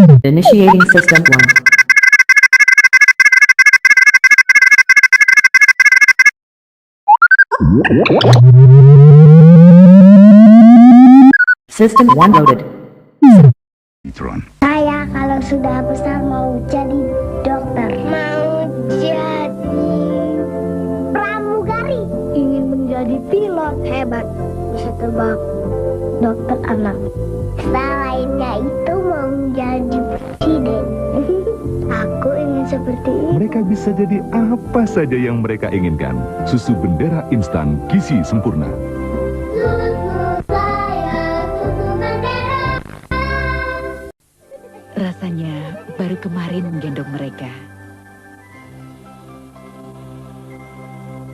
Initiating System 1. System 1 loaded. Saya kalau sudah besar mau jadi dokter. Mau jadi pramugari. Ingin menjadi pilot hebat, bisa terbang. Dokter anak. Selainnya itu mau menjadi presiden. Aku ingin seperti itu. Mereka bisa jadi apa saja yang mereka inginkan. Susu Bendera instan gizi sempurna. Rasanya baru kemarin menggendong mereka.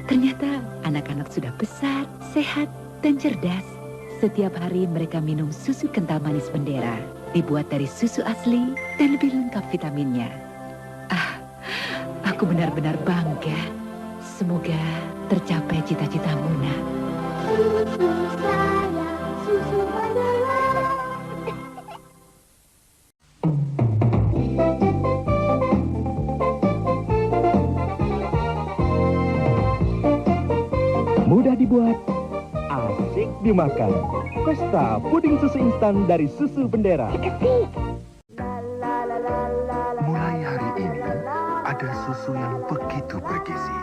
Ternyata anak-anak sudah besar, sehat, dan cerdas. Setiap hari mereka minum susu kental manis Bendera, dibuat dari susu asli dan lebih lengkap vitaminnya. Ah, aku benar-benar bangga. Semoga tercapai cita-citamu, Nak. Susu sayang, susu Bendera. Mudah dibuat, asik dimakan. Pesta puding susu instan dari Susu Bendera. Mulai hari ini, ada susu yang begitu bergizi,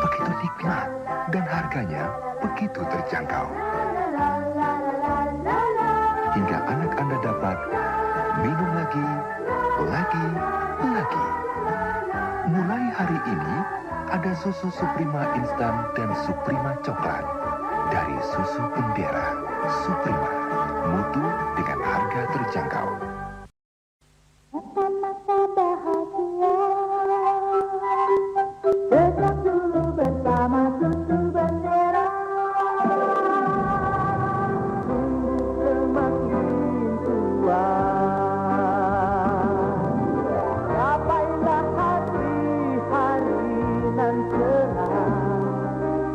begitu nikmat, dan harganya begitu terjangkau. Hingga anak Anda dapat minum lagi. Mulai hari ini, ada susu Suprima instan dan Suprima coklat dari Susu Bendera. Suprima, mutu dengan harga terjangkau. Masa-masa bahagia, sejak dulu bersama Susu Bendera. Semakin tua, capailah hari-hari nan cerah,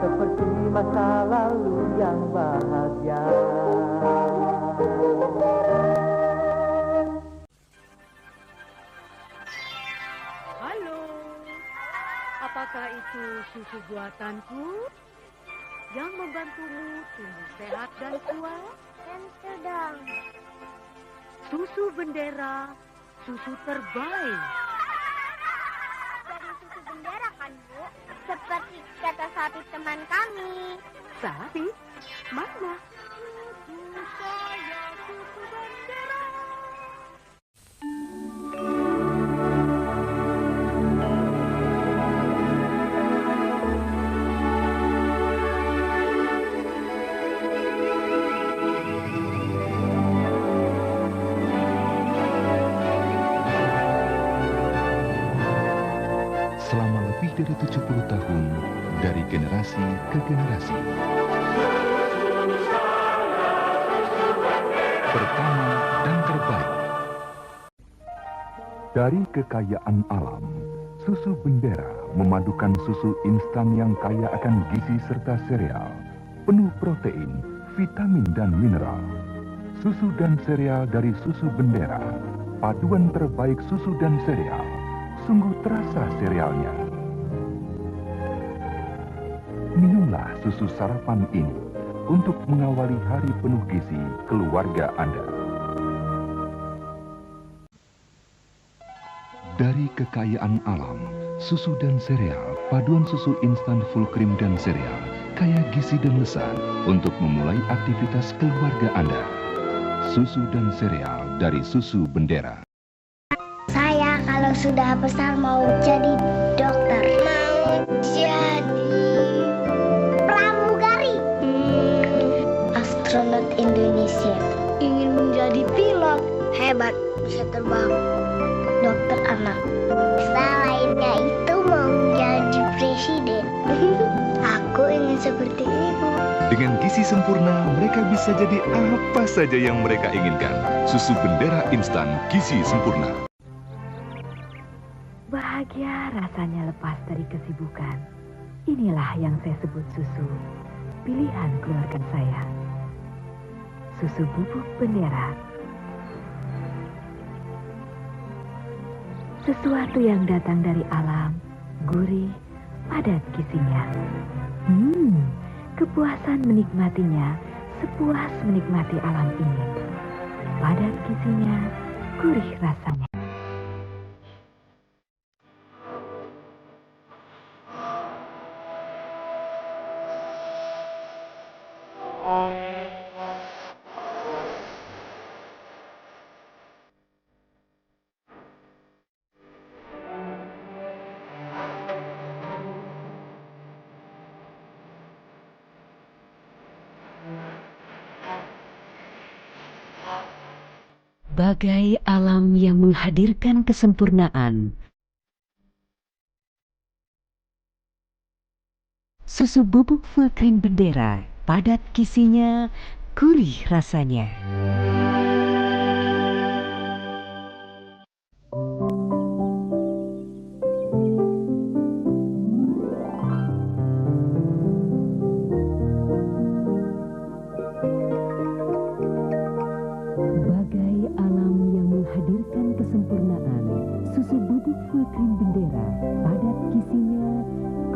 seperti masa lalu yang bahagia. Halo, apakah itu susu buatanku yang membantumu tumbuh sehat dan kuat? Dan sedang. Susu Bendera, susu terbaik. Dari Susu Bendera kan, Bu? Seperti kata sapi teman kami. Sapi? Mana? Susu saya, susu Bendera. Selama lebih dari 70 tahun, dari generasi ke generasi. Pertama dan terbaik. Dari kekayaan alam, Susu Bendera memadukan susu instan yang kaya akan gizi serta sereal, penuh protein, vitamin dan mineral. Susu dan sereal dari Susu Bendera, paduan terbaik susu dan sereal, sungguh terasa serealnya. Minumlah susu sarapan ini untuk mengawali hari penuh gizi keluarga Anda. Dari kekayaan alam, susu dan sereal, paduan susu instan full cream dan sereal, kaya gizi dan lezat untuk memulai aktivitas keluarga Anda. Susu dan sereal dari Susu Bendera. Saya kalau sudah besar mau jadi dokter. Mau jadi pramugari. Astronot Indonesia. Ingin menjadi pilot hebat, bisa terbang. Dokter anak. Selainnya itu mau jadi presiden. Aku ingin seperti ibu. Dengan gizi sempurna, mereka bisa jadi apa saja yang mereka inginkan. Susu Bendera instan gizi sempurna. Bahagia rasanya lepas dari kesibukan. Inilah yang saya sebut susu, pilihan keluarga saya. Susu bubuk Bendera. Sesuatu yang datang dari alam, gurih, padat gizinya. Kepuasan menikmatinya sepuas menikmati alam ini. Padat gizinya, gurih rasanya. Bagai alam yang menghadirkan kesempurnaan. Susu bubuk full cream Bendera, padat gizinya, gurih rasanya. Bagai alam yang menghadirkan kesempurnaan, susu bubuk full cream Bendera, padat gizinya,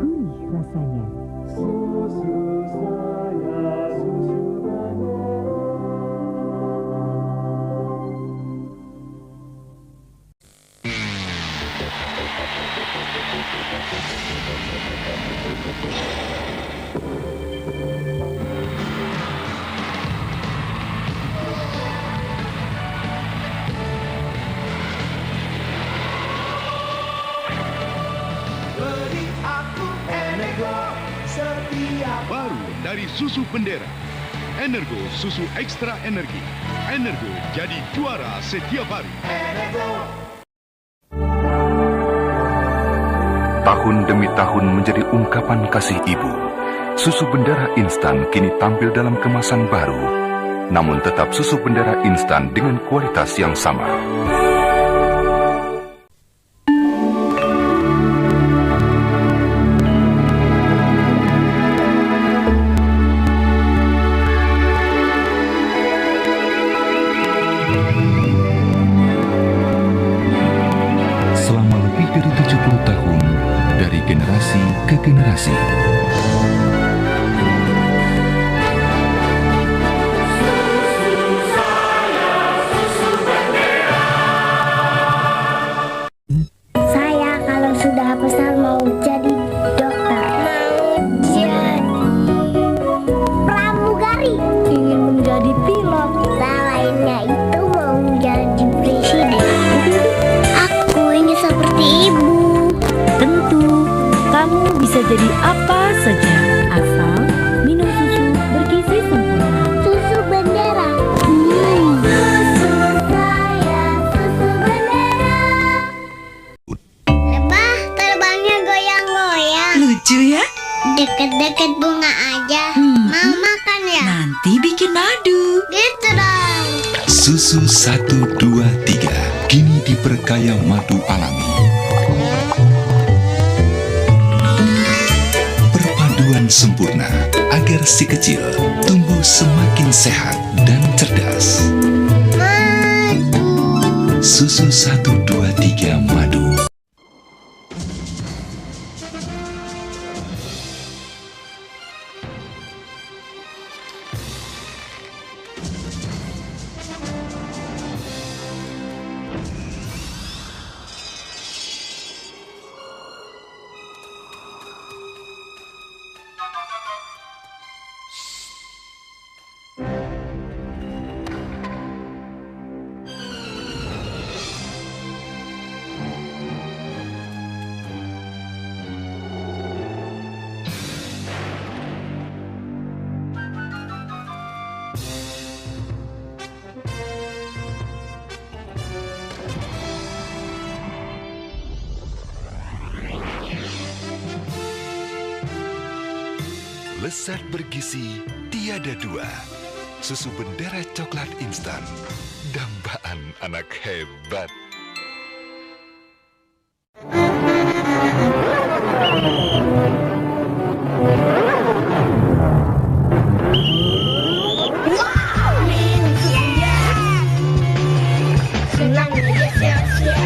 gurih rasanya. Susu saya, susu Bendera. Baru dari susu Bendera, Energo susu ekstra energi. Energo jadi juara setiap hari. Tahun demi tahun menjadi ungkapan kasih ibu. Susu Bendera instan kini tampil dalam kemasan baru, namun tetap susu Bendera instan dengan kualitas yang sama. Selama lebih dari 70 tahun, dari generasi ke generasi. Saya kalau sudah besar mau jadi dokter. Mau jadi pramugari. Ingin menjadi pilot. Lainnya itu mau jadi presiden. Aku ingin seperti ibu. Tentu, kamu bisa jadi apa saja, asal minum susu bergizi sempurna. Susu Bendera. Susu saya, susu Bendera. Lebah terbangnya goyang-goyang. Lucu ya? Deket-deket bunga aja. Mau makan ya? Nanti bikin madu. Gitu dong. Susu 1, 2, 3 kini diperkaya madu alami. Perpaduan sempurna agar si kecil tumbuh semakin sehat dan cerdas. Madu. Susu 1, 2, 3 madu. Lezat bergizi tiada dua. Susu Bendera coklat instan, dambaan anak hebat. Senang saja sia-sia.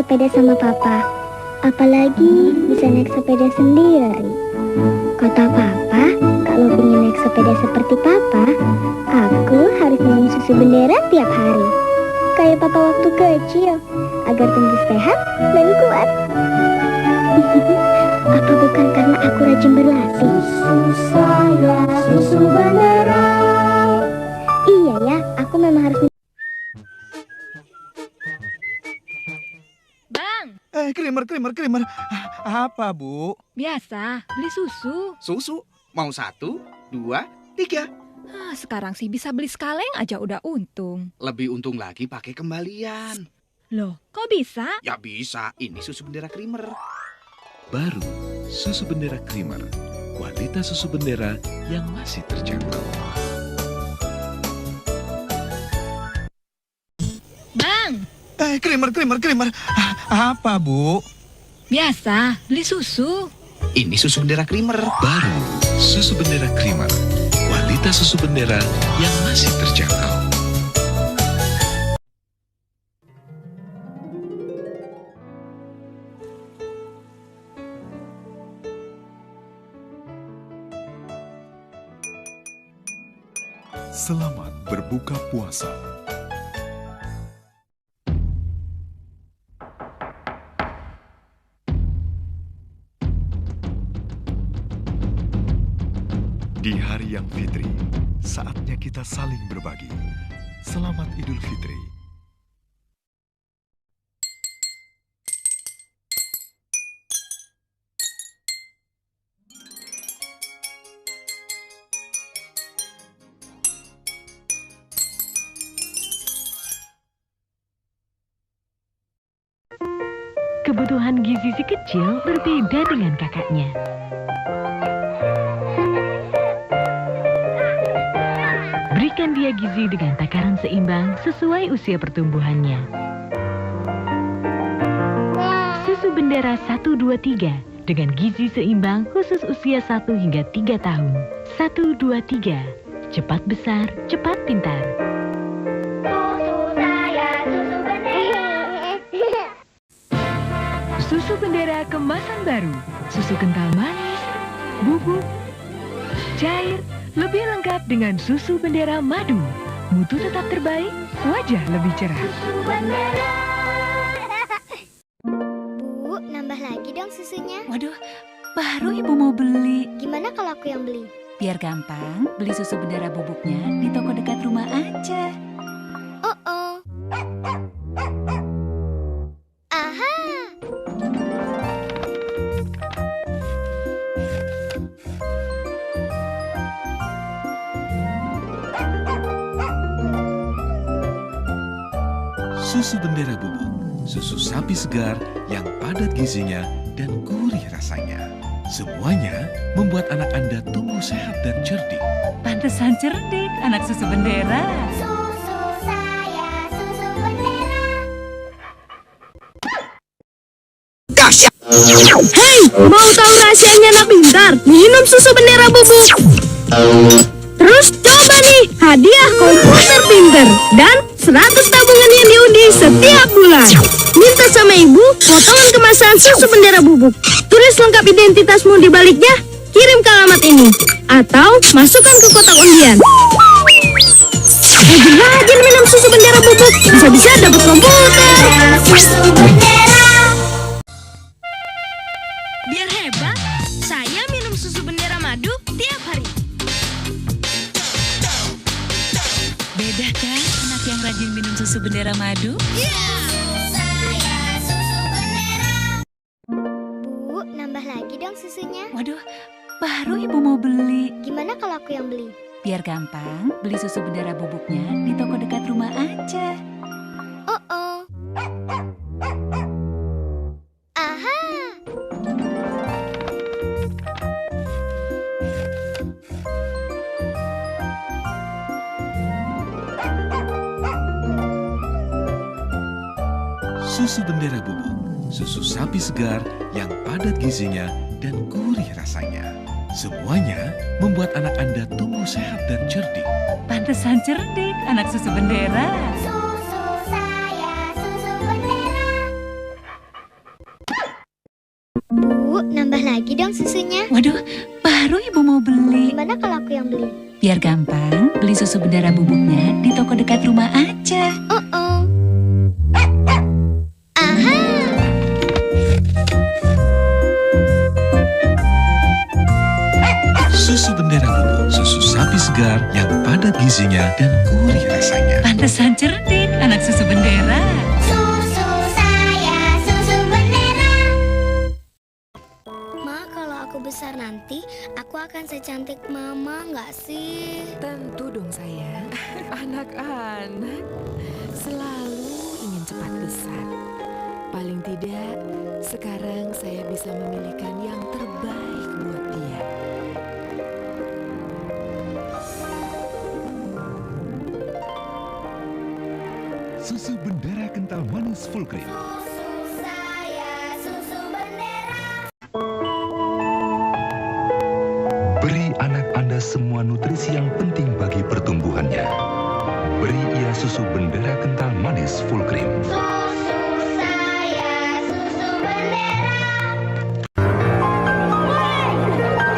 sepeda sama papa. Apalagi bisa naik sepeda sendiri. Kata papa, kalau ingin naik sepeda seperti papa, aku harus minum susu bendera tiap hari. Kayak papa waktu kecil, agar tumbuh sehat dan kuat. Apa bukan karena aku rajin berlatih? Susu saya, susu bendera. Iya ya, aku memang harus. Bang, Krimer. Apa, Bu? biasa beli susu. Susu? Mau 1, 2, 3. Sekarang sih bisa beli sekaleng aja udah untung. Lebih untung lagi pakai kembalian. Loh, kok bisa? Ya bisa, ini susu bendera Krimer. Baru susu bendera Krimer, kualitas susu bendera yang masih terjangkau. Bang, Krimer. Apa, Bu? biasa beli susu. Ini susu bendera Krimer. Baru susu bendera Krimer, kualitas susu bendera yang masih terjangkau. Selamat berbuka puasa. Di hari yang fitri, saatnya kita saling berbagi. Selamat Idul Fitri. Kebutuhan gizi si kecil berbeda dengan kakaknya. Berikan dia gizi dengan takaran seimbang sesuai usia pertumbuhannya. Susu bendera 123 dengan gizi seimbang khusus usia 1 hingga 3 tahun. 123, cepat besar, cepat pintar. Susu bendera kemasan baru, susu kental manis, bubuk, cair, lebih lengkap dengan susu bendera madu. Mutu tetap terbaik, wajah lebih cerah. Susu bendera. Bu, nambah lagi dong susunya. Waduh, baru ibu mau beli. Gimana kalau aku yang beli? Biar gampang, beli susu bendera bubuknya di toko dekat rumah aja. Oh. Aha. Susu bendera bubuk, susu sapi segar yang padat gizinya dan gurih rasanya. Semuanya membuat anak Anda tumbuh sehat dan cerdik. Pantesan cerdik anak susu bendera. Susu saya, susu bendera. Hei, mau tahu rahasianya anak pintar? Minum susu bendera bubuk. Terus coba nih, hadiah komputer pintar dan 100 tabungan yang diundi setiap bulan. Minta sama ibu potongan kemasan susu bendera bubuk. Tulis lengkap identitasmu di baliknya, kirim ke alamat ini. Atau masukkan ke kotak undian. Rajin-rajin minum susu bendera bubuk, bisa-bisa dapat komputer. Susu bendera. Biar hebat, saya minum susu bendera madu tiap hari. Beda kan anak yang rajin minum susu bendera madu? Bu, nambah lagi dong susunya. Waduh, baru ibu mau beli. Gimana kalau aku yang beli? Biar gampang, beli susu bendera bubuknya di toko dekat rumah aja. Oh. Aha. Susu bendera bubuk, susu sapi segar yang padat gizinya dan gurih rasanya. Semuanya membuat anak Anda tumbuh sehat dan cerdik. Pantesan cerdik anak susu bendera. Susu saya, susu bendera. dong susunya? Waduh, baru ibu mau beli. Gimana kalau aku yang beli? Biar gampang, beli susu bendera bubuknya di toko dekat rumah aja. Aha! Susu bendera bubuk, susu sapi segar yang padat gizinya dan gurih rasanya. Pantesan cerdik anak susu bendera. Susu saya, susu bendera. Ma, kalau aku besar nanti, aku akan secantik mama nggak sih? Tentu dong sayang. Anak-anak selalu ingin cepat besar. Paling tidak, sekarang saya bisa memilihkan yang terbaik buat dia. Susu bendera kental manis full cream. Susu saya, susu bendera. Beri anak Anda semua nutrisi yang penting bagi pertumbuhannya. Beri ia susu bendera kental manis full cream. Susu saya, susu bendera.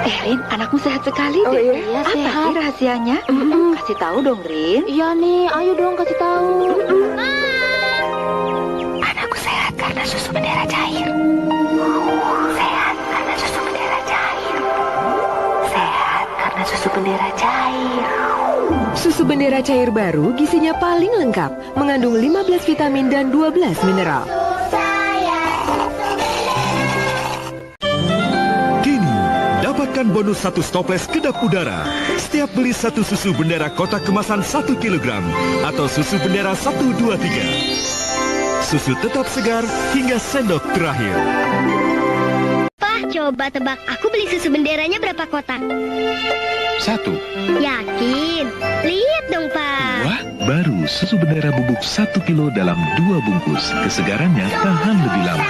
Rin, anakmu sehat sekali deh. Oh iya, apa sehat. sih rahasianya? Kasih tahu dong, Rin. Iya nih, ayo dong kasih tahu. Anakku sehat karena susu bendera cair. Sehat karena susu bendera cair. Sehat karena susu bendera cair. Susu bendera cair baru gizinya paling lengkap, mengandung 15 vitamin dan 12 mineral. Kini, dapatkan bonus 1 stoples kedap udara setiap beli 1 susu bendera kotak kemasan 1 kg atau susu bendera 1, 2, 3. Susu tetap segar hingga sendok terakhir. Pak, coba tebak, aku beli susu benderanya berapa kotak? 1. Yakin? Lihat dong, Pak. Wah, baru susu bendera bubuk 1 kilo dalam 2 bungkus. Kesegarannya tahan lebih lama.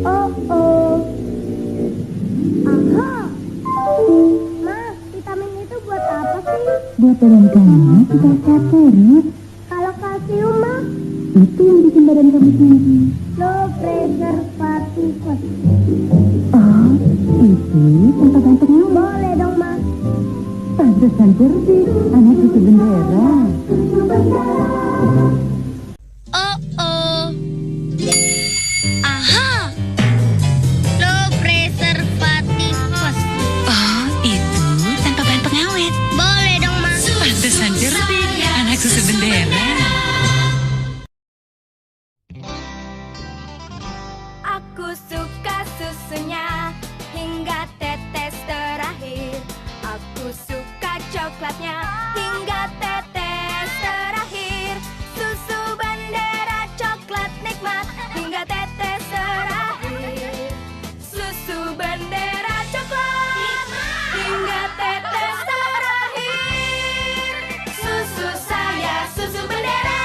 Aha. Ma, vitamin itu buat apa sih? Buat badan kamu supaya sehat terus. Kalau kalsium, Ma? Itu yang bikin badan kamu tinggi. Low preservatif. Oh, itu tanpa gantengnya. Boleh dong, Ma. Pantesan cerdik anak susu bendera. Aha. Low preservatif. Oh, itu tanpa bahan pengawet. Boleh dong, Ma. Pantesan cerdik anak susu bendera. Aku suka susunya hingga tetes terakhir. Aku suka coklatnya hingga tetes terakhir. Susu bendera coklat nikmat hingga tetes terakhir. Susu bendera coklat hingga tetes terakhir. Susu saya, susu bendera.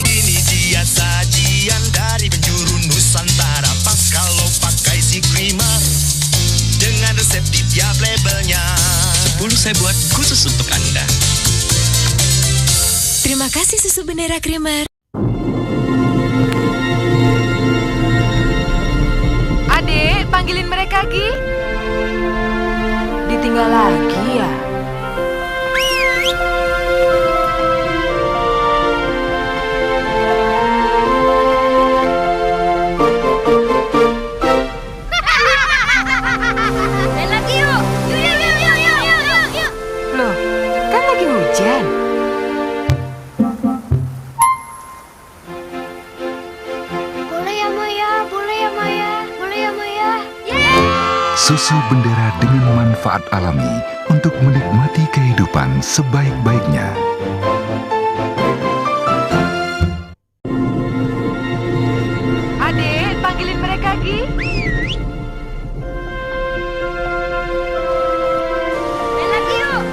Ini dia sajian dari penjuru Nusantara. Pas kalau pakai si creamer dengan resep di tiap labelnya. 10 saya buat khusus untuk Anda. Terima kasih susu bendera creamer. Adek, panggilin mereka, Gi. Ditinggal lagi ya? Main lagi yuk. Yuk. Loh, kan lagi hujan. Boleh ya, Maya? Boleh ya, Maya? Boleh ya, Maya? Susu bendera dengan manfaat alami untuk menikmati kehidupan sebaik-baiknya. Adek, panggilin mereka, Gi. Main lagi yuk.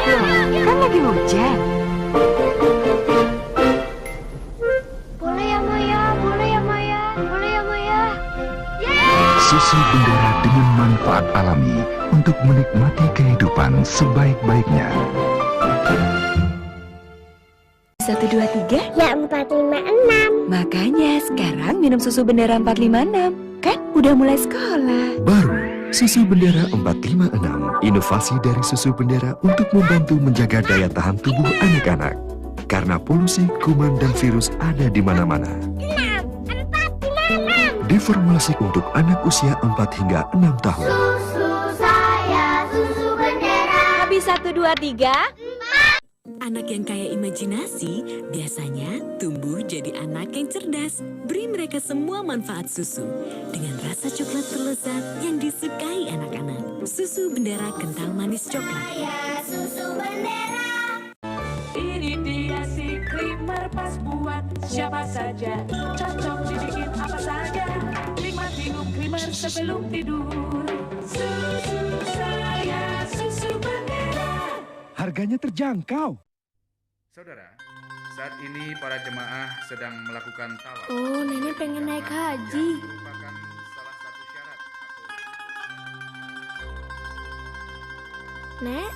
Loh, kan lagi hujan. Boleh ya, Maya? Boleh ya, Maya? Boleh ya, Maya? Susu bendera dengan manfaat alami untuk menikmati kehidupan sebaik-baiknya. 123? Ya 456. Makanya sekarang minum susu Bendera 456. Kan udah mulai sekolah. Baru, susu Bendera 456. Inovasi dari susu Bendera untuk membantu menjaga daya tahan tubuh anak-anak. Karena polusi, kuman, dan virus ada di mana-mana. Diformulasi untuk anak usia 4 hingga 6 tahun. Susu saya, susu Bendera. Habis 123? Anak yang kaya imajinasi biasanya tumbuh jadi anak yang cerdas. Beri mereka semua manfaat susu dengan rasa coklat terlezat yang disukai anak-anak. Susu Bendera kental manis coklat. Saya susu Bendera. Ini dia si creamer pas buat siapa saja. Cocok dibikin apa saja. Nikmat minum creamer sebelum tidur. Susu saya, susu Bendera. Harganya terjangkau. Saudara, saat ini para jemaah sedang melakukan tawaf. Oh, nenek pengen naik haji. Merupakan salah satu syarat Nek,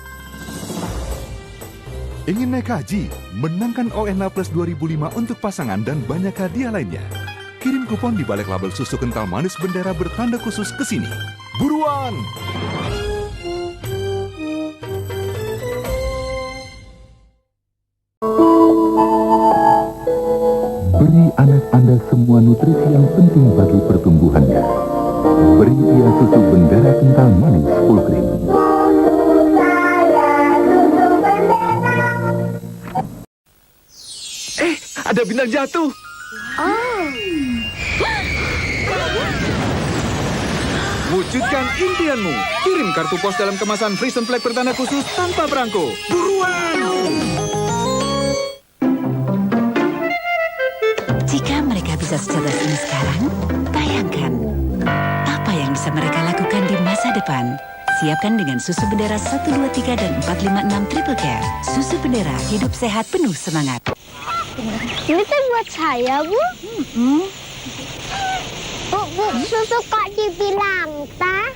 Ingin naik haji? Menangkan ONA Plus 2005 untuk pasangan dan banyak hadiah lainnya. Kirim kupon di balik label susu kental manis Bendera bertanda khusus ke sini. Buruan! Beri anak Anda semua nutrisi yang penting bagi pertumbuhannya. Beri dia susu Bendera kental manis full cream. Ada bintang jatuh. Wujudkan impianmu. Kirim kartu pos dalam kemasan Frisian Flag bertanda khusus tanpa perangko. Buruan! Jika mereka bisa secerdas ini sekarang, bayangkan apa yang bisa mereka lakukan di masa depan. Siapkan dengan susu Bendera 123 dan 456 Triple Care. Susu Bendera, hidup sehat penuh semangat. ini tuh buat saya, Bu. Bu, susu kok dibilang teh?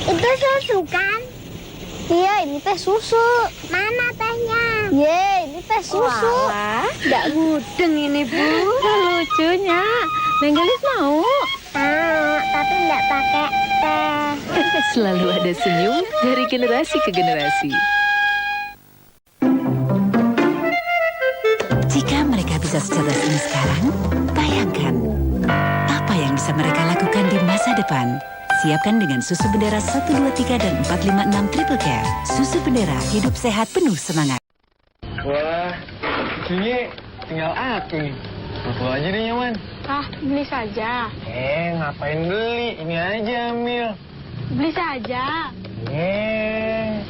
Itu susu kan? Iya, ini teh susu. Mana tehnya? Ye, ini teh susu. Nggak mudeng ini, Bu. Lucunya. Menggelis mau? Tapi nggak pakai teh. Selalu ada senyum dari generasi ke generasi. Jika mereka bisa secerdas ini sekarang, bayangkan apa yang bisa mereka lakukan di masa depan. Siapkan dengan susu Bendera 123 dan 456 Triple Care. Susu Bendera, hidup sehat penuh semangat. Wah, ini tinggal aku nih. Foto aja deh nyaman. Beli saja. Ngapain beli? Ini aja, Mil. Beli saja.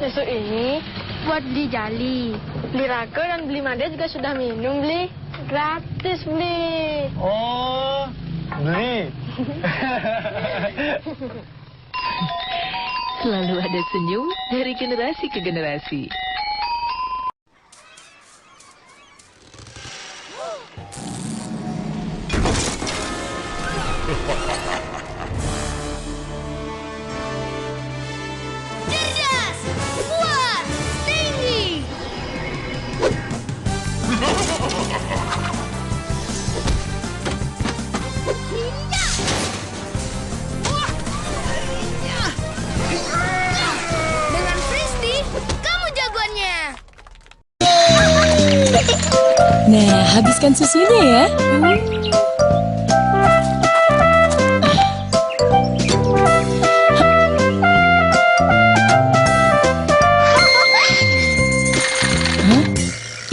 Susu ini buat beli jali. Beli Rako dan beli Made juga sudah minum, beli. Gratis, beli. Oh, beli. Selalu ada senyum dari generasi ke generasi. Cerdas, kuat, tinggi. Dengan Frisbee, kamu jagoannya. Nah, habiskan susunya ya.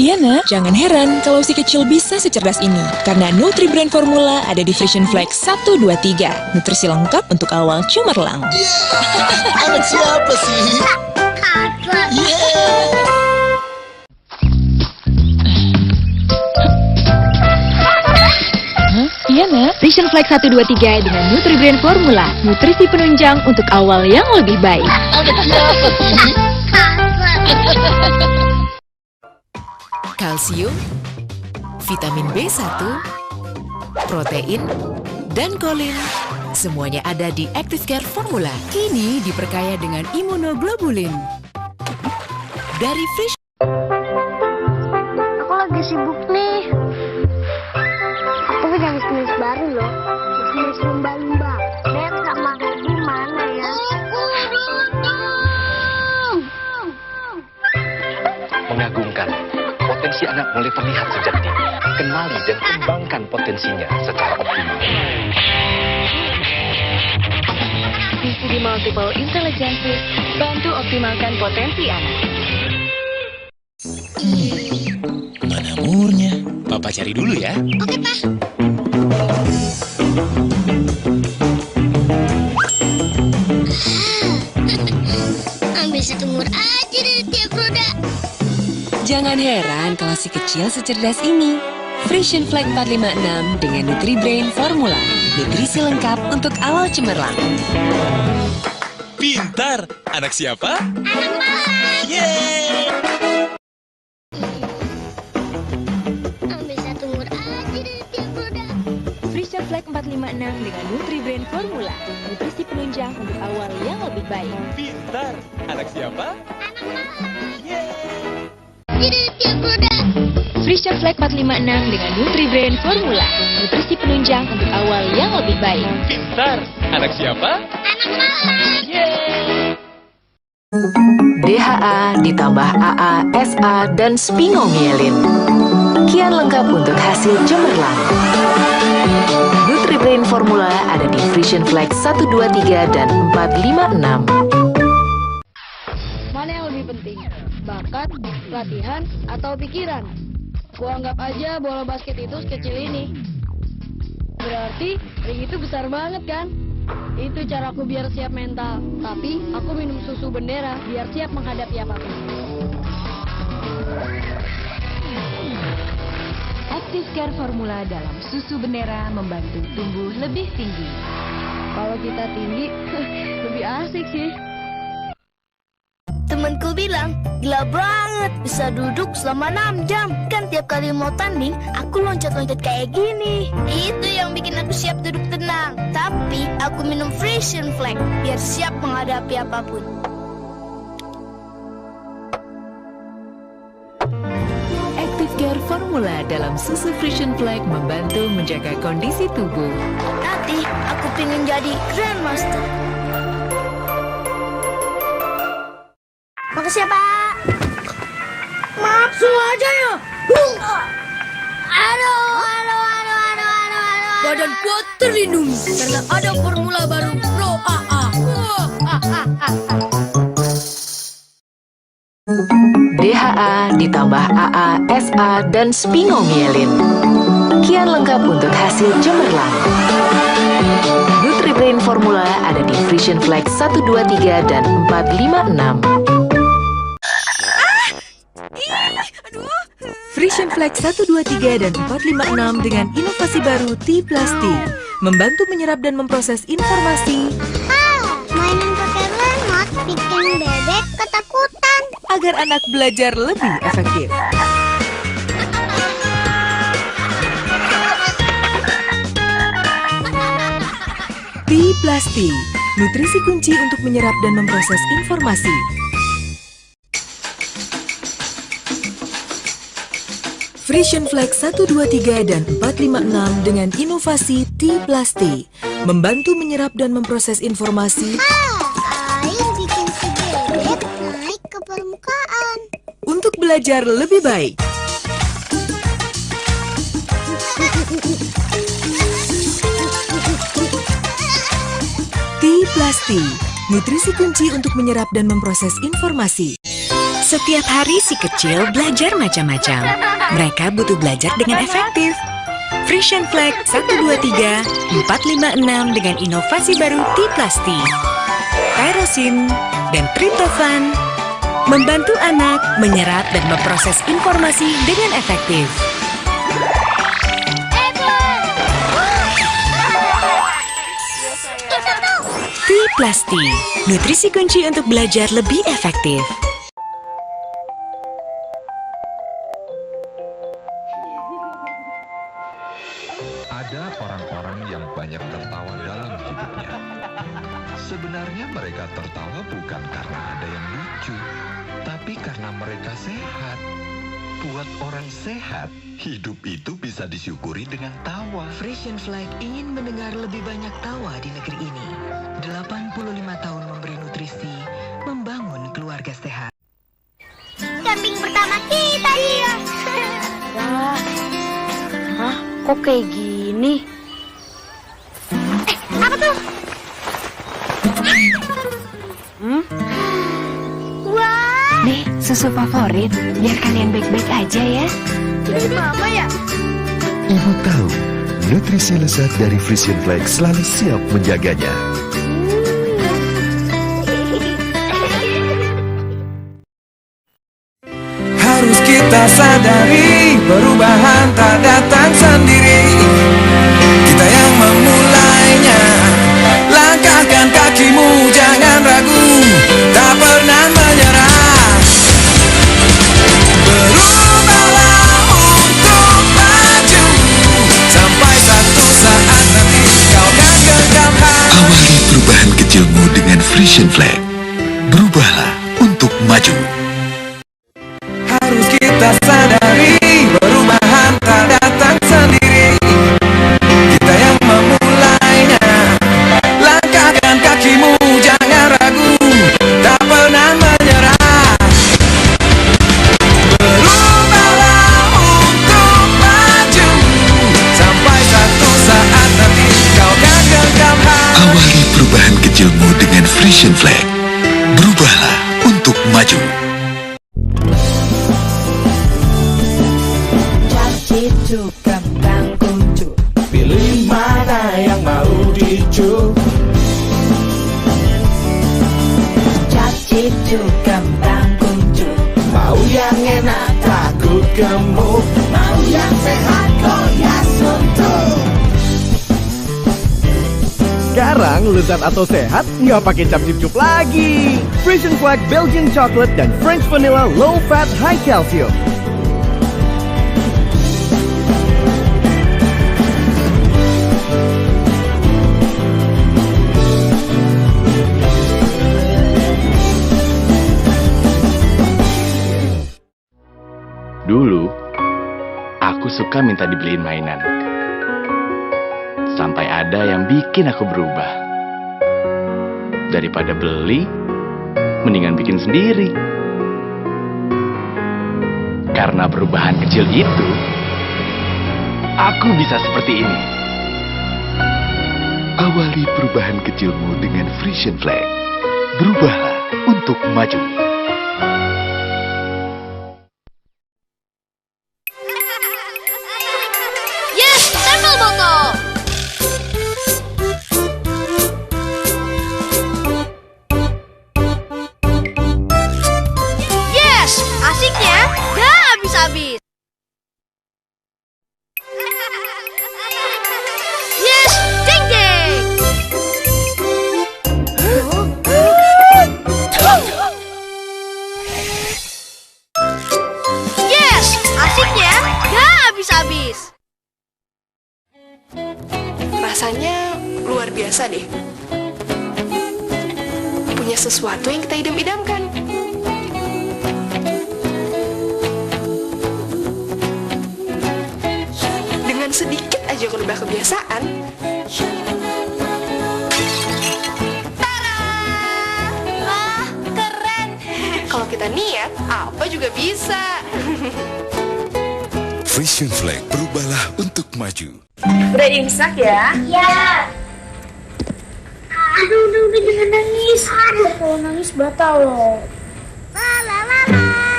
Iya nak, jangan heran kalau si kecil bisa secerdas ini. Karena Nutri Brand Formula ada di Frisian Flag 123. Nutrisi lengkap untuk awal cemerlang. Anak siapa sih? Iya nak, Frisian Flag 123 dengan Nutri Brand Formula. Nutrisi penunjang untuk awal yang lebih baik. Anak siapa sih? Kalsium, vitamin B1, protein, dan kolin. Semuanya ada di Active Care Formula. Kini diperkaya dengan imunoglobulin. Dari Frisian Aku lagi sibuk nih. Aku punya bisnis baru loh. Bisnis lumba-lumba. Ben sama Debbie mana ya? Mengagumkan. Potensi anak mulai terlihat sejak dini. Kenali dan kembangkan potensinya secara optimal. VCD Multiple Intelligence bantu optimalkan potensi anak. Mana murnya? Papa cari dulu ya. Oke, Pak. Ambil satu mur aja dari tiap roda. Jangan heran kalau si kecil secerdas ini. Frisian Flag 456 dengan NutriBrain Formula. Nutrisi lengkap untuk awal cemerlang. Pintar! Anak siapa? Anak Mama. Yeay! Ambil satu mur aja dari tiap roda. Frisian Flag 456 dengan NutriBrain Formula. Nutrisi penunjang untuk awal yang lebih baik. Pintar! Anak siapa? Anak Mama. Yeay! Dari tiap roda. Frisian Flag 456 dengan NutriBrain Formula. Nutrisi penunjang untuk awal yang lebih baik. Pintar! Anak siapa? Anak Mama. Yeay! DHA ditambah AA, SA, dan spingomielin. Kian lengkap untuk hasil cemerlang. NutriBrain Formula ada di Frisian Flag 123 dan 456. Mana yang lebih penting? Bakat, latihan, atau pikiran? Gua anggap aja bola basket itu sekecil ini. Berarti ring itu besar banget kan? Itu caraku biar siap mental. Tapi aku minum susu bendera biar siap menghadapi apapun. Active Care Formula dalam susu bendera membantu tumbuh lebih tinggi. Kalau kita tinggi, lebih asik sih. Temanku bilang, gila banget, bisa duduk selama 6 jam. Kan tiap kali mau tanding, aku loncat-loncat kayak gini. Itu yang bikin aku siap duduk tenang. Tapi, aku minum Frisian Flag, biar siap menghadapi apapun. Active Care Formula dalam susu Frisian Flag membantu menjaga kondisi tubuh. Nanti, aku pengen jadi Grandmaster. Makasih ya, Pak. Maaf, sengaja ya. Aduh. Badan kuat terlindungi karena ada formula baru Pro AA. DHA ditambah AA, SA, dan spingomielin. Kian lengkap untuk hasil cemerlang. NutriBrain Formula ada di Frisian Flag 123 dan 456. Frisian Flag 123 dan 456 dengan inovasi baru T+T. Membantu menyerap dan memproses informasi. Mainan pakai remote bikin bebek ketakutan. Agar anak belajar lebih efektif. T+T, nutrisi kunci untuk menyerap dan memproses informasi. Frisian Flag 123 dan 456 dengan inovasi T+T. Membantu menyerap dan memproses informasi. Air bikin si bebek naik ke permukaan. Untuk belajar lebih baik. T+T, nutrisi kunci untuk menyerap dan memproses informasi. Setiap hari si kecil belajar macam-macam. Mereka butuh belajar dengan efektif. Frisian Flag 123, 456 dengan inovasi baru T+T. Tyrosin dan tryptophan membantu anak menyerap dan memproses informasi dengan efektif. T+T, nutrisi kunci untuk belajar lebih efektif. Ada orang-orang yang banyak tertawa dalam hidupnya. Sebenarnya mereka tertawa bukan karena ada yang lucu, tapi karena mereka sehat. Buat orang sehat, hidup itu bisa disyukuri dengan tawa. Frisian Flag ingin mendengar lebih banyak tawa di negeri ini. 85 tahun memberi nutrisi, membangun keluarga sehat. Camping pertama kita dia. Wah, hah? Kok kayak gini? Apa tuh? Wah. Nih, susu favorit. Biar kalian baik-baik aja ya. Dari mama ya? Ibu tahu, nutrisi lezat dari Frisian Flag selalu siap menjaganya. Harus kita sadari, perubahan tak datang sendiri. Kita yang memulainya. Langkahkan kakimu, jangan ragu, tak pernah menyerah. Berubahlah untuk maju, sampai satu saat nanti kau kan genggam hati. Awali perubahan kecilmu dengan Frisian Flag. Berubahlah untuk maju. Harus kita sadari, perubahan tak datang sendiri. Kita yang memulainya. Langkahkan kakimu, jangan ragu, tak pernah menyerah. Berubahlah untuk maju, sampai satu saat nanti kau kan genggam hati. Awali perubahan kecilmu dengan Frisian Flag. Berubahlah untuk maju. Cicu kentang kuncu, pilih mana yang mau dicu. Cicu kentang kuncu, mau yang enak takut gemuk, mau yang sehat goyah suntuk. Sekarang lezat atau sehat nggak pakai cap cip-cup lagi. Frisian Flag Belgian Chocolate dan French Vanilla Low Fat High Calcium. Dulu, aku suka minta dibeliin mainan. Sampai ada yang bikin aku berubah. Daripada beli, mendingan bikin sendiri. Karena perubahan kecil itu, aku bisa seperti ini. Awali perubahan kecilmu dengan Frisian Flag. Berubahlah untuk maju. Yes, stempel botol. Yes, asiknya gak habis-habis. Yes, jeng jeng. Yes, asiknya gak habis-habis. Rasanya luar biasa deh. Punya sesuatu yang kita idam-idamkan. Dengan sedikit aja merubah kebiasaan. Wah, keren. Kalau kita niat, apa juga bisa. Frisian Flag. Berubahlah untuk maju. Udah imsak ya? Ya. Aduh, udah jangan nangis. Aduh, kalau nangis batal loh.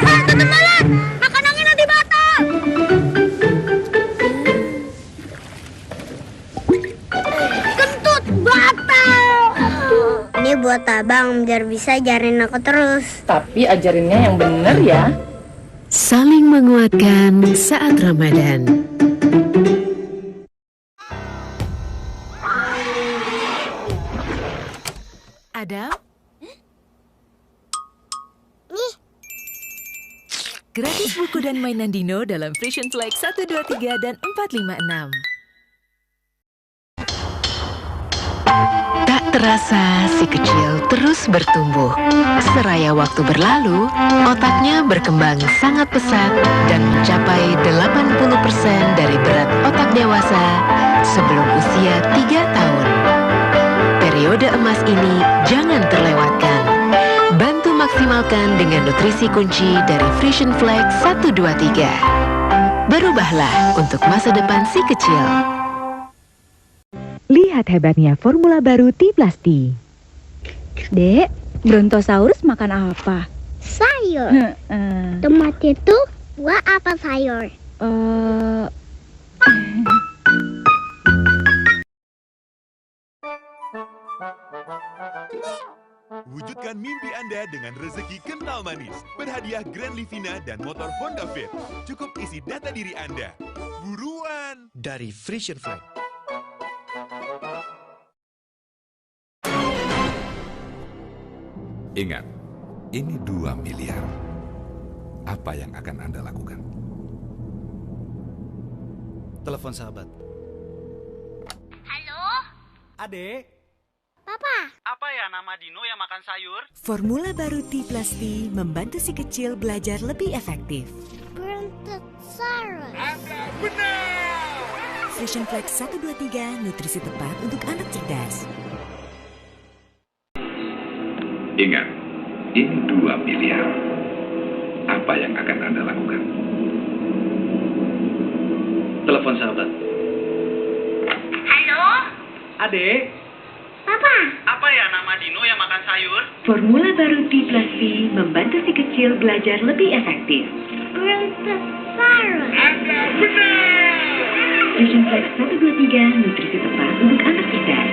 Tutup mulut, makan angin nanti batal. Kentut, batal. Ini buat abang biar bisa ajarin aku terus. Tapi ajarinnya yang bener ya. Saling menguatkan saat Ramadan. Adam? Gratis buku dan mainan Dino dalam Frisian Flag 1, 2, 3, dan 4, 5, 6. Tak Terasa si kecil terus bertumbuh. Seraya waktu berlalu, otaknya berkembang sangat pesat dan mencapai 80% dari berat otak dewasa sebelum usia 3 tahun. Periode emas ini jangan terlewatkan. Bantu maksimalkan dengan nutrisi kunci dari Frisian Flag 123. Berubahlah untuk masa depan si kecil. Lihat hebatnya formula baru T+T. Dek, Brontosaurus makan apa? Sayur. Tomat itu buah apa sayur? Wujudkan mimpi Anda dengan rezeki kental manis. Berhadiah Grand Livina dan motor Honda Fit. Cukup isi data diri Anda. Buruan! Dari Frisian Flag. Ingat, ini 2 miliar. Apa yang akan Anda lakukan? Telepon sahabat. Halo? Adek. Papa. Apa ya nama Dino yang makan sayur? Formula baru T+T membantu si kecil belajar lebih efektif. Brontosaurus. Anda benar! Frisian Flag 123, nutrisi tepat untuk anak cerdas. Ingat, ini 2 miliar. Apa yang akan Anda lakukan? Telepon sahabat. Halo? Adek. Papa. Apa ya nama Dino yang makan sayur? Formula baru T+T membantu si kecil belajar lebih efektif. Brontosaurus. Anda benar! Frisian Flag 123, nutrisi tepat untuk anak cerdas.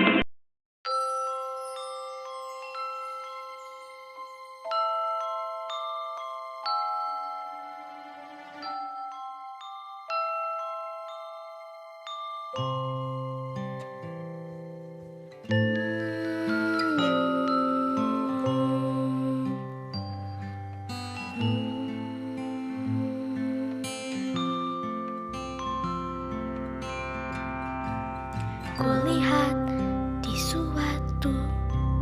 Kulihat di suatu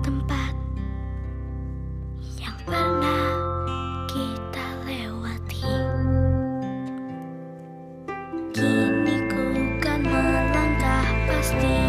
tempat yang pernah kita lewati. Kini ku kan melangkah pasti.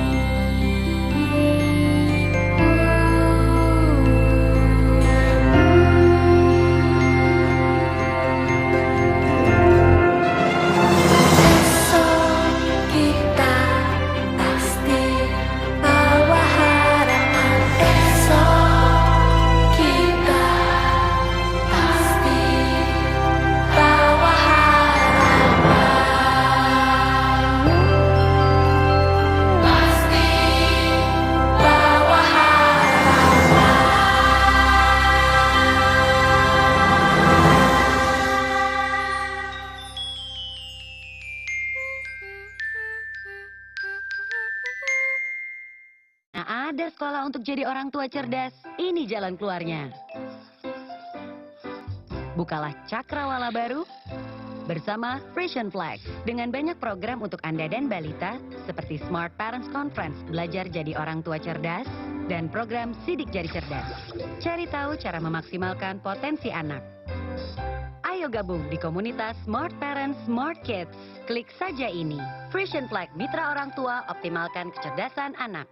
Ada sekolah untuk jadi orang tua cerdas, ini jalan keluarnya. Bukalah cakrawala baru bersama Frisian Flag. Dengan banyak program untuk Anda dan balita, seperti Smart Parents Conference, belajar jadi orang tua cerdas, dan program Sidik Jadi Cerdas. Cari tahu cara memaksimalkan potensi anak. Ayo gabung di komunitas Smart Parents, Smart Kids. Klik saja ini. Frisian Flag, mitra orang tua, optimalkan kecerdasan anak.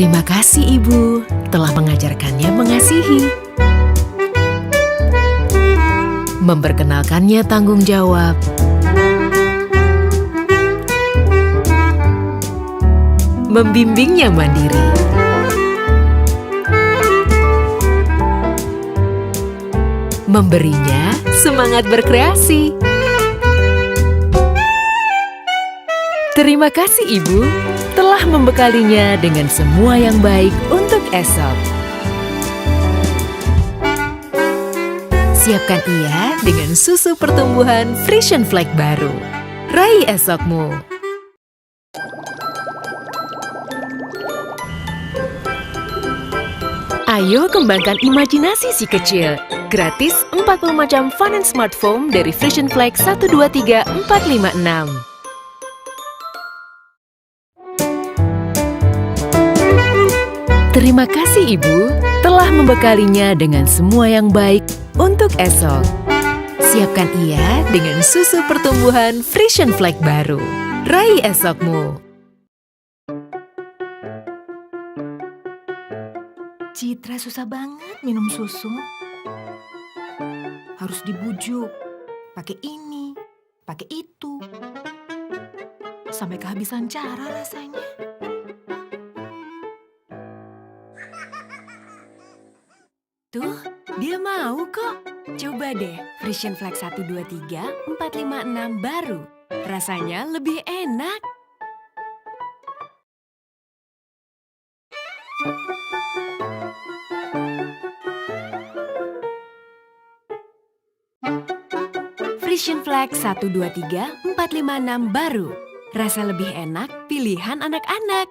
Terima kasih Ibu telah mengajarkannya mengasihi, memperkenalkannya tanggung jawab, membimbingnya mandiri, memberinya semangat berkreasi. Terima kasih Ibu telah membekalinya dengan semua yang baik untuk esok. Siapkan ia dengan susu pertumbuhan Frisian Flag baru. Raih esokmu. Ayo kembangkan imajinasi si kecil. Gratis 40 macam fun and smart foam dari Frisian Flag 123456. Terima kasih Ibu telah membekalinya dengan semua yang baik untuk esok. Siapkan ia dengan susu pertumbuhan Frisian Flag baru. Raih esokmu. Citra susah banget minum susu. Harus dibujuk. Pakai ini, pakai itu. Sampai kehabisan cara rasanya. Tuh, dia mau kok. Coba deh, Frisian Flag 123456 baru. Rasanya lebih enak. Frisian Flag 123456 baru. Rasa lebih enak, pilihan anak-anak.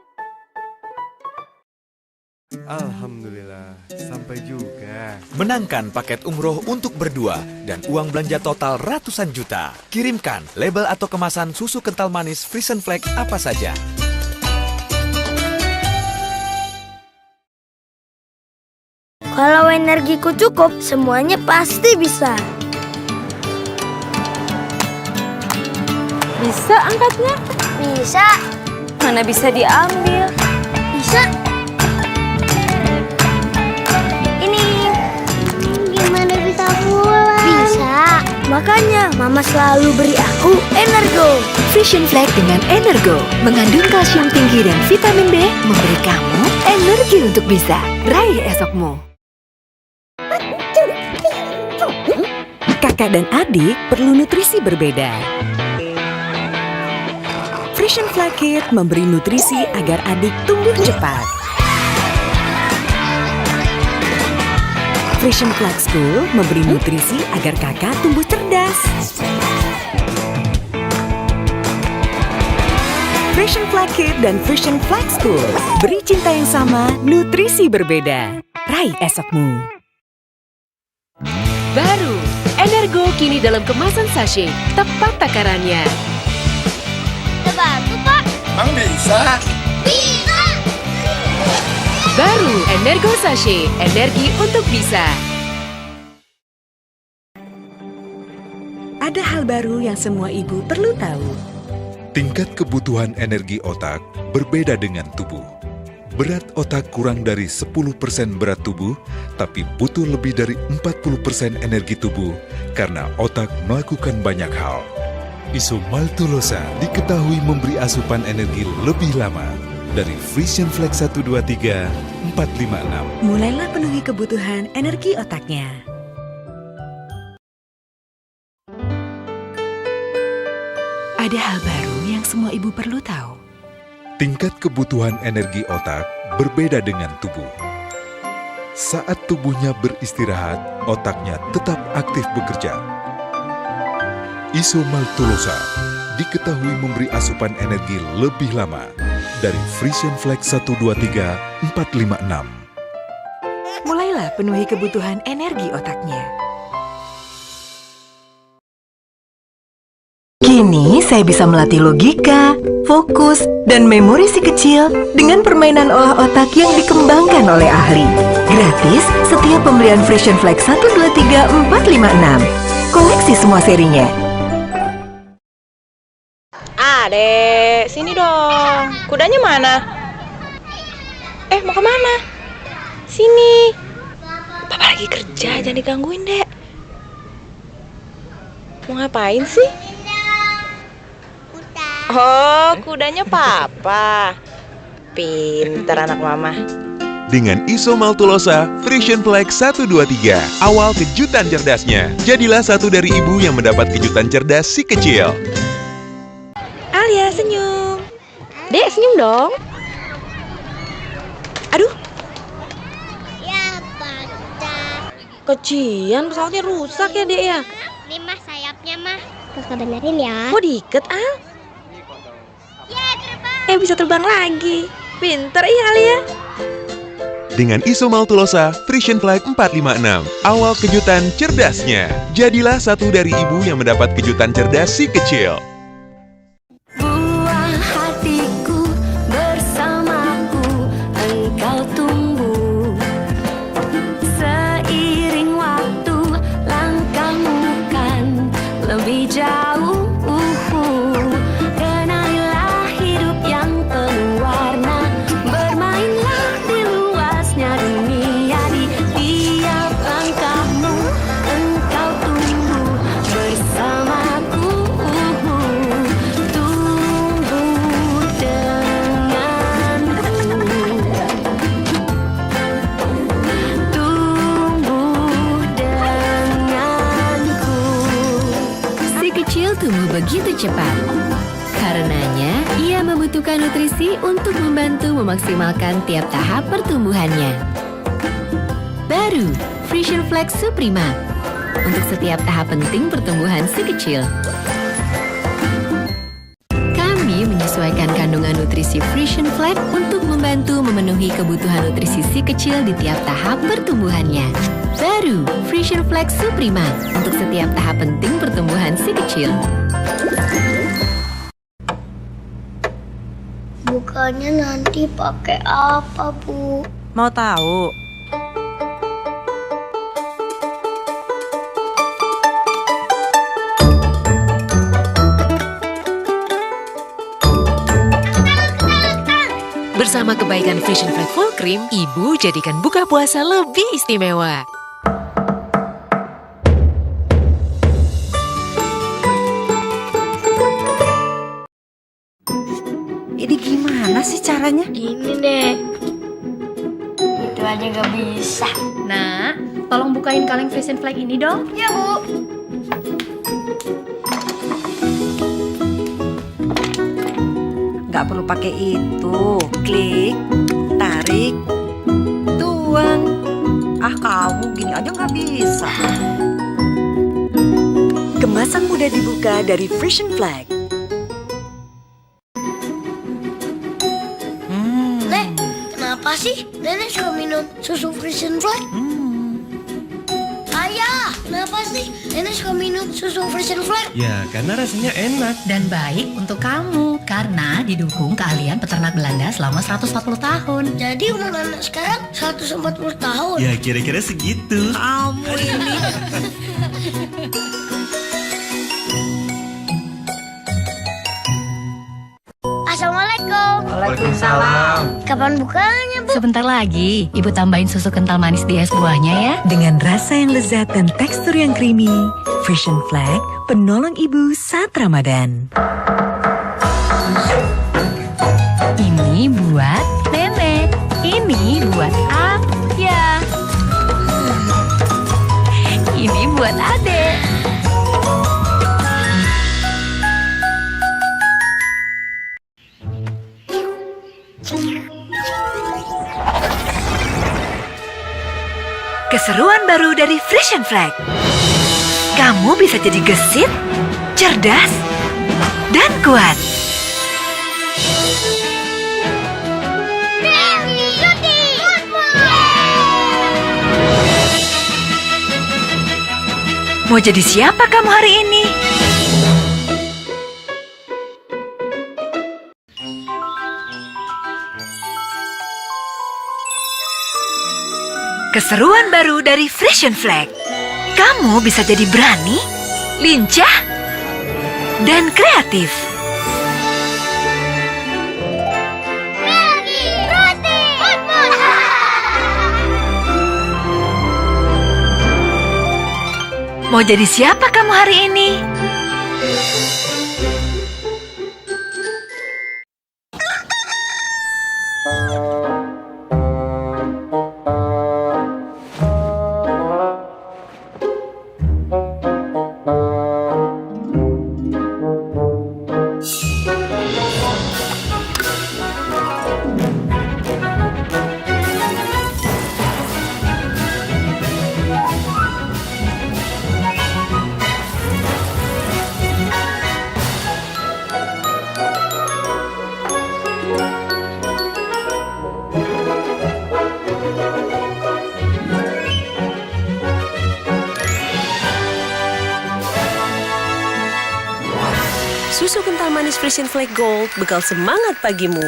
Alhamdulillah, sampai juga. Menangkan paket umroh untuk berdua dan uang belanja total ratusan juta. Kirimkan label atau kemasan susu kental manis Frisian Flag apa saja. Kalau energiku cukup, semuanya pasti bisa. Bisa angkatnya? Bisa. Mana bisa diambil? Bisa. Makanya Mama selalu beri aku Energo. Frisian Flag dengan Energo mengandung kalsium tinggi dan vitamin B, memberi kamu energi untuk bisa raih esokmu. Kakak dan adik perlu nutrisi berbeda. Frisian Flag Kid memberi nutrisi agar adik tumbuh cepat. Frisian Flag School memberi nutrisi agar kakak tumbuh cerdas. Frisian Flag Kid dan Frisian Flag School beri cinta yang sama, nutrisi berbeda. Raih esokmu. Baru, Energo kini dalam kemasan sachet, tepat takarannya. Bantu Pak. Emang bisa? Bisa. Baru Energo Sachet, energi untuk bisa. Ada hal baru yang semua ibu perlu tahu. Tingkat kebutuhan energi otak berbeda dengan tubuh. Berat otak kurang dari 10% berat tubuh, tapi butuh lebih dari 40% energi tubuh karena otak melakukan banyak hal. Isomaltulosa diketahui memberi asupan energi lebih lama. Dari Frisian Flag 123456. Mulailah penuhi kebutuhan energi otaknya. Ada hal baru yang semua ibu perlu tahu. Tingkat kebutuhan energi otak berbeda dengan tubuh. Saat tubuhnya beristirahat, otaknya tetap aktif bekerja. Isomaltulosa diketahui memberi asupan energi lebih lama. Dari Frisian Flag 123456. Mulailah penuhi kebutuhan energi otaknya. Kini saya bisa melatih logika, fokus, dan memori si kecil dengan permainan olah otak yang dikembangkan oleh ahli. Gratis setiap pembelian Frisian Flag 123456. Koleksi semua serinya. Adek, sini dong. Kudanya mana? Mau kemana? Sini. Papa lagi kerja, jangan digangguin, Dek. Mau ngapain sih? Oh, kudanya Papa. Pinter anak Mama. Dengan Isomaltulosa, Frisian Flag 123. Awal kejutan cerdasnya. Jadilah satu dari ibu yang mendapat kejutan cerdas si kecil. Alia, senyum. Dek, senyum dong. Aduh. Ya, Tante. Kecian pesawatnya rusak ya, Dek ya? Ini mah sayapnya mah. Kakak benerin ya. Kok diikat, Al? Ya, terbang. Bisa terbang lagi. Pinter ya, Alia. Dengan ISO Maltulosa Frisian Flag 456, awal kejutan cerdasnya. Jadilah satu dari ibu yang mendapat kejutan cerdas si kecil. Buah hatiku bersamaku, engkau tumbuh. Seiring waktu, langkahmu kan lebih jauh. Kenalilah hidup yang penuh warna, bermainlah di luasnya dunia. Di tiap langkahmu, engkau tumbuh bersamaku. Tumbuh denganku, tumbuh denganku. Si kecil tumbuh begitu cepat. Karenanya, ia membutuhkan nutrisi untuk membantu memaksimalkan tiap tahap pertumbuhannya. Baru, Frisian Flag Suprema untuk setiap tahap penting pertumbuhan si kecil. Kami menyesuaikan kandungan nutrisi Frisian Flag untuk membantu memenuhi kebutuhan nutrisi si kecil di tiap tahap pertumbuhannya. Baru, Frisian Flag Suprema untuk setiap tahap penting pertumbuhan si kecil. Bukanya nanti pakai apa, Bu? Mau tahu? Bersama kebaikan Frisian Flag Full Cream, Ibu jadikan buka puasa lebih istimewa. Ini gimana sih caranya? Gini deh. Itu aja gak bisa. Nah, tolong bukain kaleng Frisian Flag ini dong. Ya, Bu. Nggak perlu pakai itu. Klik, tarik, tuang. Ah, kamu gini aja nggak bisa. Kemasan mudah dibuka dari Frisian Flag. Nek, kenapa sih Nenek suka minum susu Frisian Flag? Ayah, kenapa sih Nenek suka minum susu Frisian Flag? Ya, karena rasanya enak. Dan baik untuk kamu, karena didukung keahlian peternak Belanda selama 140 tahun. Jadi umur anak sekarang 140 tahun. Ya, kira-kira segitu. Kamu ini. Assalamualaikum. Waalaikumsalam. Kapan bukanya, Bu? Sebentar lagi, Ibu tambahin susu kental manis di es buahnya ya. Dengan rasa yang lezat dan tekstur yang creamy, Frisian Flag penolong ibu saat Ramadan. Ini buat Nenek, ini buat Ayah, ini buat Adek. Keseruan baru dari Frisian Flag. Kamu bisa jadi gesit, cerdas, dan kuat. Mau jadi siapa kamu hari ini? Keseruan baru dari Frisian Flag. Kamu bisa jadi berani, lincah, dan kreatif. Mau jadi siapa kamu hari ini? Susu kental manis Frisian Flake Gold, bekal semangat pagimu.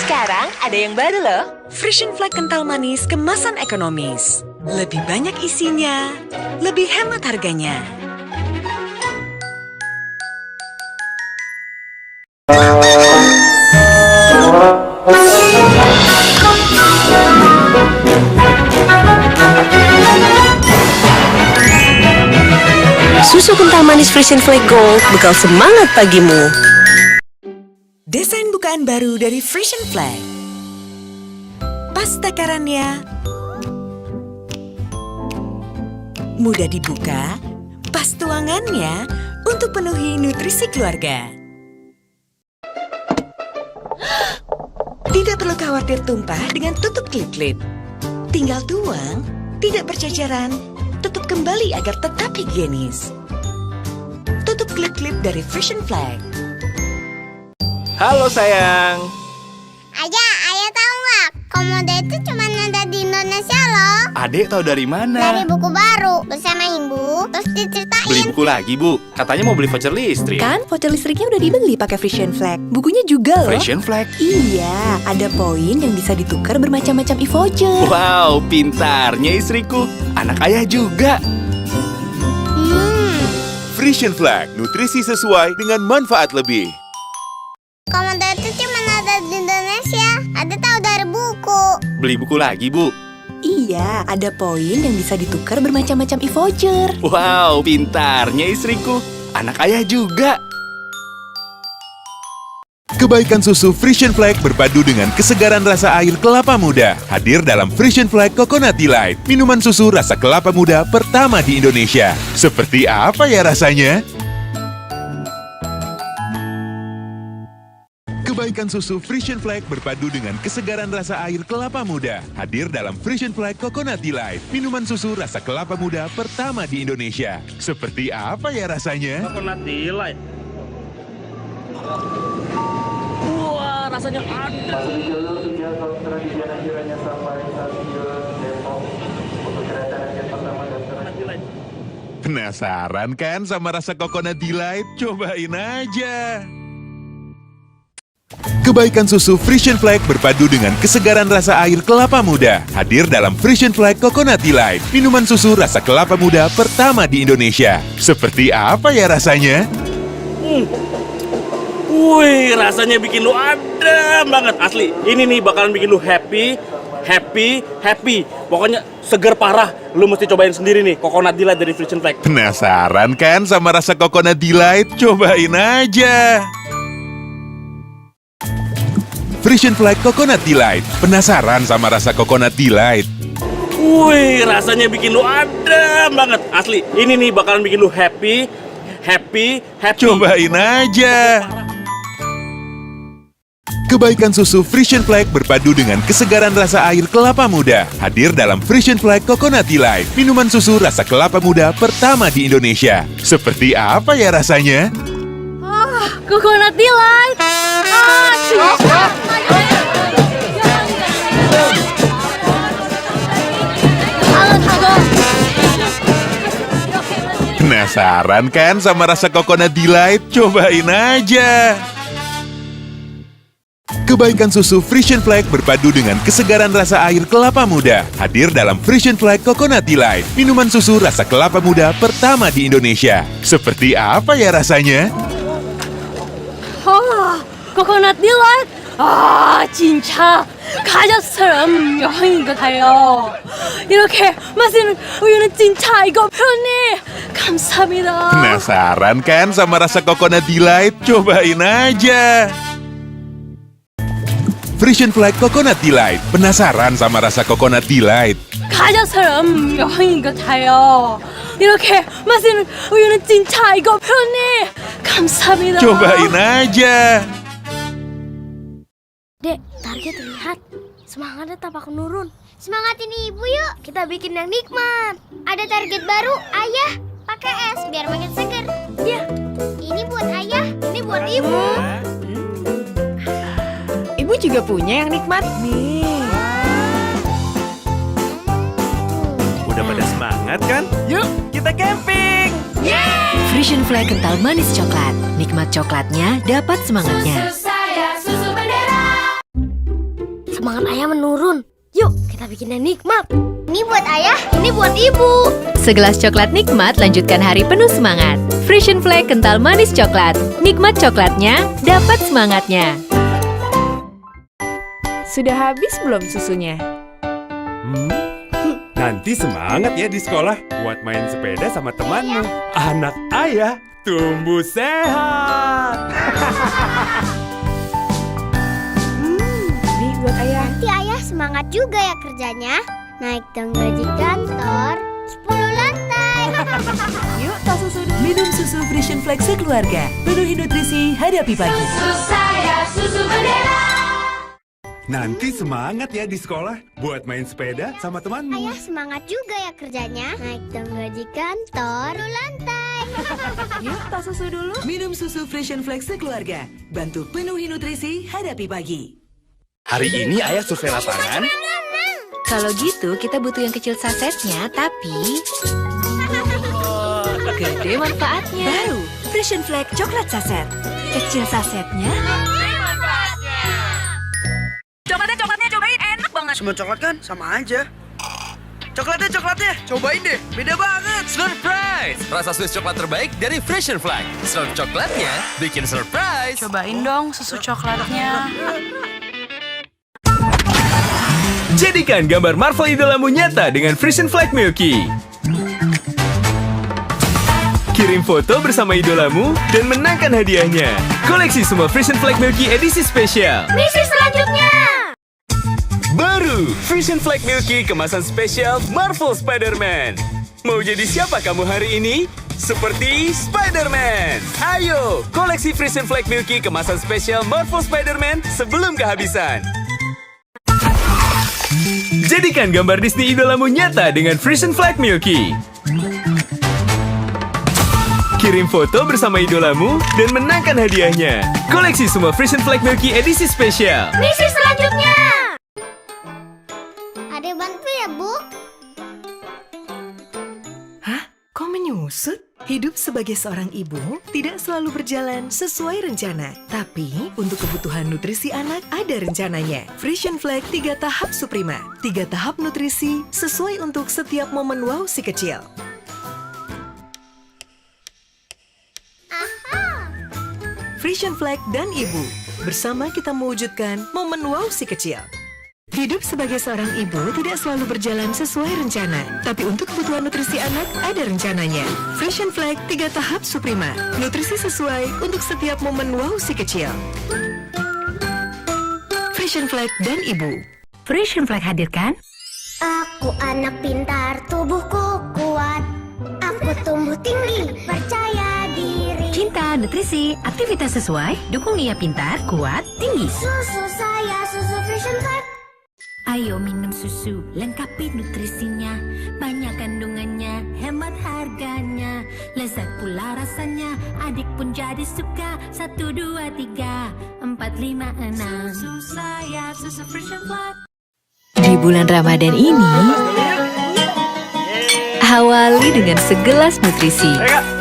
Sekarang ada yang baru loh. Frisian Flake kental manis kemasan ekonomis. Lebih banyak isinya, lebih hemat harganya. Susu kental manis Frisian Flake Gold, bekal semangat pagimu. Desain bukaan baru dari Frisian Flake. Pas takarannya mudah dibuka, pas tuangannya untuk penuhi nutrisi keluarga. Tidak perlu khawatir tumpah dengan tutup klip-klip. Tinggal tuang, tidak berceceran, tutup kembali agar tetap higienis. Tutup klip-klip dari Frisian Flake. Halo sayang. Ayah tahu nggak? Komodo itu cuma ada di Indonesia loh. Adek tahu dari mana? Dari buku baru bersama ibu, terus diceritain. Beli buku lagi, Bu. Katanya mau beli voucher listrik. Kan voucher listriknya udah dibeli pakai Frisian Flake. Bukunya juga loh. Frisian Flake? Iya, ada poin yang bisa ditukar bermacam-macam e-voucher. Wow, pintarnya istriku. Anak ayah juga. Frisian Flake, nutrisi sesuai dengan manfaat lebih. Komodo itu cuma ada di Indonesia. Ada tahu dari buku. Beli buku lagi, Bu. Iya, ada poin yang bisa ditukar bermacam-macam e-voucher. Wow, pintarnya istriku. Anak ayah juga. Kebaikan susu Frisian Flake berpadu dengan kesegaran rasa air kelapa muda. Hadir dalam Frisian Flake Coconut Delight, minuman susu rasa kelapa muda pertama di Indonesia. Seperti apa ya rasanya? Kebaikan susu Frisian Flake berpadu dengan kesegaran rasa air kelapa muda. Hadir dalam Frisian Flake Coconut Delight, minuman susu rasa kelapa muda pertama di Indonesia. Seperti apa ya rasanya? Coconut Delight. Wah, rasanya ada. Penasaran kan sama rasa Coconut Delight? Cobain aja. Kebaikan susu Frisian Flake berpadu dengan kesegaran rasa air kelapa muda. Hadir dalam Frisian Flake Coconut Delight, minuman susu rasa kelapa muda pertama di Indonesia. Seperti apa ya rasanya? Wih, rasanya bikin lu adem banget, asli. Ini nih bakalan bikin lu happy. Pokoknya seger parah. Lu mesti cobain sendiri nih, Coconut Delight dari Frisian Flake. Penasaran kan sama rasa Coconut Delight? Cobain aja. Frisian Flake Coconut Delight. Penasaran sama rasa Coconut Delight? Wih, rasanya bikin lu adem banget, asli. Ini nih bakalan bikin lu happy. Cobain aja. Kebaikan susu Frisian Flake berpadu dengan kesegaran rasa air kelapa muda. Hadir dalam Frisian Flake Coconut Delight, minuman susu rasa kelapa muda pertama di Indonesia. Seperti apa ya rasanya? Coconut Delight. 진짜. Penasaran kan sama rasa Coconut Delight? Cobain aja. Kebaikan susu Frisian Flake berpadu dengan kesegaran rasa air kelapa muda. Hadir dalam Frisian Flake Coconut Delight, minuman susu rasa kelapa muda pertama di Indonesia. Seperti apa ya rasanya? Coconut Delight. 진짜 가족처럼 여행인 것 같아요. 이렇게 맛있는 우유는 진짜 이거 편해. 감사합니다. Penasaran kan sama rasa Coconut Delight? Cobain aja. Frisian Flake Coconut Delight. Penasaran sama rasa Coconut Delight? 가족처럼 여행인 것 같아요. 이렇게 맛있는 우유는 진짜 이거 편해. 감사합니다. Cobain aja. Dek, target lihat. Semangatnya tampak menurun. Semangatin ibu yuk. Kita bikin yang nikmat. Ada target baru, ayah. pakai es biar makin seger. Ya. Ini buat ayah, ini buat ibu. Ibu juga punya yang nikmat nih. Udah pada semangat kan? Yuk, kita camping! Frisian Flag kental manis coklat. Nikmat coklatnya, dapat semangatnya. Saya susu bendera. Semangat ayah menurun. Yuk, kita bikin yang nikmat. Ini buat ayah, ini buat ibu. Segelas coklat nikmat lanjutkan hari penuh semangat. Frisian Flag kental manis coklat. Nikmat coklatnya, dapat semangatnya. Sudah habis belum susunya? Nanti semangat ya di sekolah buat main sepeda sama temanmu. Anak ayah tumbuh sehat. Nih buat ayah. Nanti ayah semangat juga ya kerjanya. Naik tangga di kantor 10 lantai. Yuk, tas susu dulu. Minum susu Frisian Flag sekeluarga. Penuhi nutrisi, hadapi pagi. Susu saya, susu bendera. Nanti semangat ya di sekolah buat main sepeda sama temanmu. Ayah semangat juga ya kerjanya. Naik tangga di kantor 10 lantai. Yuk, tas susu dulu. Minum susu Frisian Flag sekeluarga. Bantu penuhi nutrisi, hadapi pagi. Hari ini ayah survei lapangan. Kalau gitu, kita butuh yang kecil sasetnya, tapi gede manfaatnya. Baru, Frisian Flag coklat saset. Kecil sasetnya. Coklatnya cobain, enak banget. Semua coklat kan sama aja. Coklatnya, cobain deh, beda banget. Surprise! Rasa Swiss coklat terbaik dari Frisian Flag. Slurp coklatnya bikin surprise. Cobain dong susu coklatnya. Jadikan gambar Marvel idolamu nyata dengan Frisian Flag Milky. Kirim foto bersama idolamu dan menangkan hadiahnya. Koleksi semua Frisian Flag Milky edisi spesial. Misi selanjutnya. Baru, Frisian Flag Milky kemasan spesial Marvel Spider-Man. Mau jadi siapa kamu hari ini? Seperti Spider-Man. Ayo, koleksi Frisian Flag Milky kemasan spesial Marvel Spider-Man sebelum kehabisan. Jadikan gambar Disney idolamu nyata dengan Frisian Flag Milky. Kirim foto bersama idolamu dan menangkan hadiahnya. Koleksi semua Frisian Flag Milky edisi spesial. Misi selanjutnya. Ada bantu ya, Bu? Hah? Kok menyusut? Hidup sebagai seorang ibu tidak selalu berjalan sesuai rencana. Tapi, untuk kebutuhan nutrisi anak ada rencananya. Frisian Flag 3 tahap Suprema. 3 tahap nutrisi sesuai untuk setiap momen wow si kecil. Frisian Flag dan Ibu. Bersama kita mewujudkan momen wow si kecil. Hidup sebagai seorang ibu tidak selalu berjalan sesuai rencana. Tapi untuk kebutuhan nutrisi anak ada rencananya. Frisian Flag 3 tahap Suprema. Nutrisi sesuai untuk setiap momen wow si kecil. Frisian Flag dan Ibu. Frisian Flag hadirkan Aku anak pintar, tubuhku kuat. Aku tumbuh tinggi, percaya diri. Cinta, nutrisi, aktivitas sesuai, dukung ia pintar, kuat, tinggi. Susu saya, susu Frisian Flag. Ayo minum susu, lengkapi nutrisinya. Banyak kandungannya, hemat harganya. Lezat pula rasanya, adik pun jadi suka. 1, 2, 3, 4, 5, 6. Susu saya, susu Frisian Flag. Di bulan Ramadan ini, awali dengan segelas nutrisi.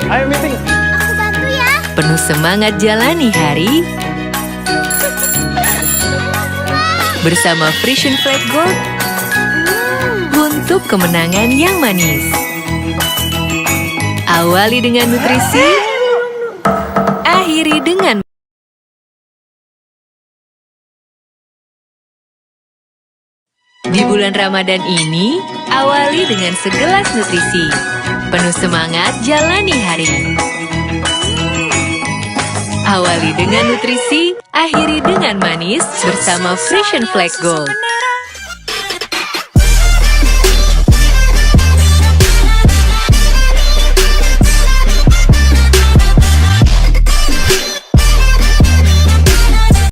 Ayo meeting. Aku bantu ya. Penuh semangat jalani hari bersama Frisian Flag Gold untuk kemenangan yang manis. Awali dengan nutrisi, akhiri dengan di bulan Ramadan ini, awali dengan segelas nutrisi. Penuh semangat jalani hari. Awali dengan nutrisi, akhiri dengan manis bersama Frisian Flag Gold.